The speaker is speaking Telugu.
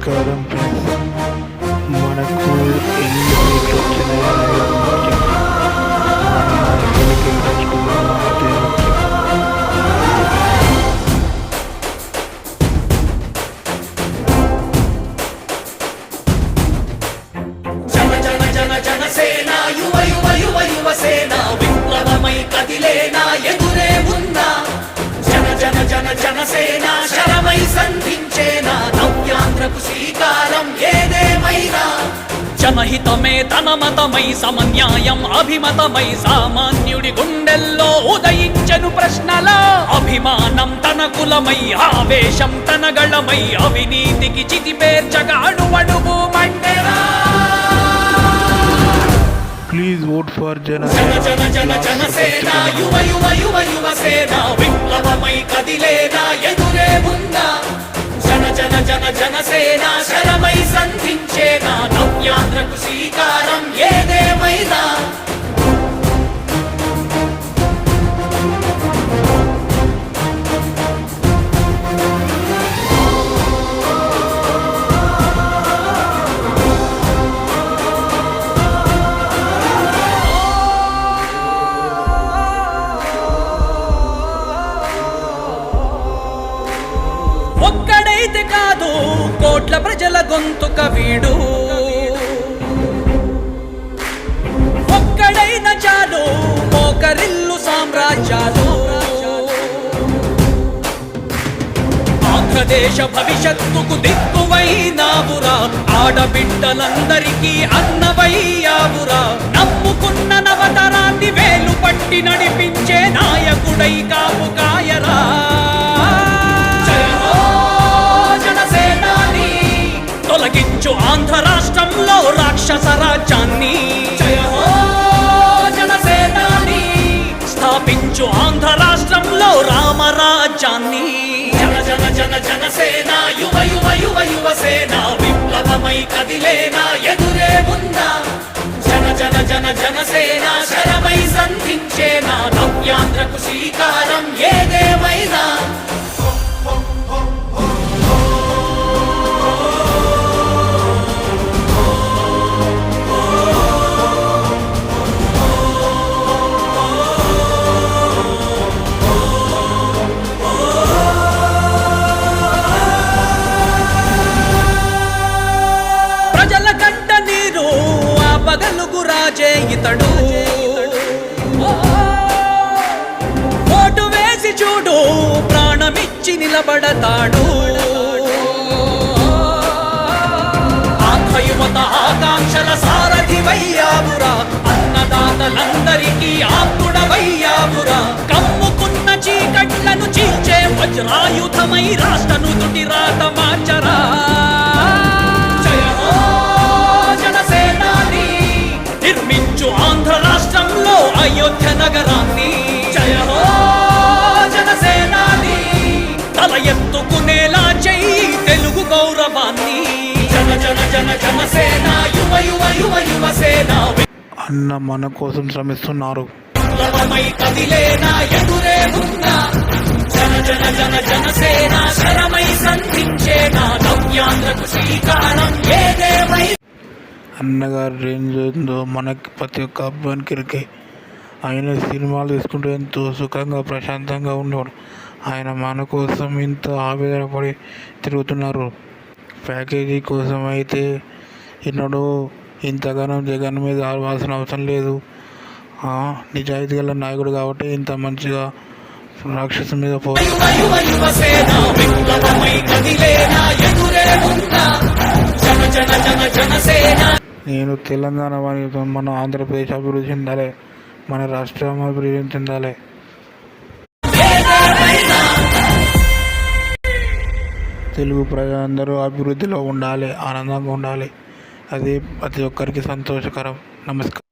నమస్కారం ఫ్రెండ్స్. మనకు ఎన్ని సీట్లు వచ్చినాయో అనేది ముఖ్యం. మనం ఎన్నికలు గెలుచుకున్నామో అదే ముఖ్యం. జనసేన యువ యువ యువ యువసేన విప్లవమై కదిలేనా ఎదురే ఉన్నా జన జన జన జనసేన శరమై సంధించేనా నవ్యాంధ్రకు శ్రీకారం ఏదేమైనా జనహితమే తన మతమై సమన్యాయం అభిమతమై సామాన్యుడి గుండెల్లో ఉదయించెను ప్రశ్నలో అభిమానం తన కులమై ఆవేశం తన గళమై అవినీతికి చితిపేర్చగా అడువడుగు మండెరా. Please vote for జనసేన యువ యువ యువ యువసేన విప్లవమై కదిలేనా ఎదురే ఉందా జన జన జన జనసేన శరమై సంధించేనా నవ్యాంధ్రకు శ్రీకారం ఏదేమైనా ఒక్కడైతే కాదు కోట్ల ప్రజల గొంతుక వీడు ఒక్కడైన చాలు మోకరిల్లు సామ్రాజ్యాలు ఆంధ్రదేశ భవిష్యత్తుకు దిక్కువైనావురా ఆడబిడ్డలందరికీ అన్నవయ్యావురా నమ్ముకున్న నవతరాన్ని వేలు పట్టి నడిపించే నాయకుడై కాపు కాయరా. తొలగించు ఆంధ్ర రాష్ట్రంలో రాక్షస రాజ్యాన్ని జయ హో జనసేనాని స్థాపించు ఆంధ్ర రాష్ట్రంలో రామరాజ్యాన్ని జన జన జన జనసేన యువ యువ యువ యువసేన విప్లవమై కదిలేనా ఎదురే ఉందా జన జన జన జనసేన శరమై సంధించేనా నవ్యాంధ్రకు శ్రీకారం ఏదేమైనా పగలుగు రాజే ఇతడు ఓటు వేసి చూడు ప్రాణమిచ్చి నిలబడతాడు ఆత్మయువత ఆకాంక్షల సారథివయ్యావురా అన్నదాతలందరికీ ఆత్ముడవయ్యావురా కమ్ముకున్న చీకట్లను చీల్చే వజ్రాయుధమై రాష్ట్రను తుటి రాత మార్చరా. నిర్మించు ఆంధ్ర రాష్ట్రంలో అయోధ్య నగరాన్ని జయ హో జనసేనాని తల ఎత్తుకునేలా చెయ్యి తెలుగు గౌరవాన్ని జన జన జన జనసేన యువ యువ యువ యువసేన అన్న మన కోసం శ్రమిస్తున్నారు. విప్లవమై కదిలేనా ఎదురే ఉందా జన జన జన జనసేన శరమై సంధించేనా నవ్యాంధ్రకు శ్రీకారం ఏదేమై. అన్నగారి రేంజ్ ఏందో మనకి ప్రతి ఒక్క అబ్బాయికి ఇరికే. ఆయన సినిమాలు తీసుకుంటూ ఎంతో సుఖంగా ప్రశాంతంగా ఉండేవాడు. ఆయన మన కోసం ఇంత ఆవేదన పడి తిరుగుతున్నారు. ప్యాకేజీ కోసం అయితే ఎన్నడూ ఇంతగానో జగన్ మీద ఆవాల్సిన అవసరం లేదు. నిజాయితీ గల నాయకుడు కాబట్టి ఇంత మంచిగా రాక్షసు మీద నేను తెలంగాణ మన ఆంధ్రప్రదేశ్ అభివృద్ధి చెందాలి, మన రాష్ట్రం అభివృద్ధి చెందాలి. తెలుగు ప్రజలందరూ అభివృద్ధిలో ఉండాలి, ఆనందంగా ఉండాలి. అది ప్రతి ఒక్కరికి సంతోషకరం. నమస్కారం.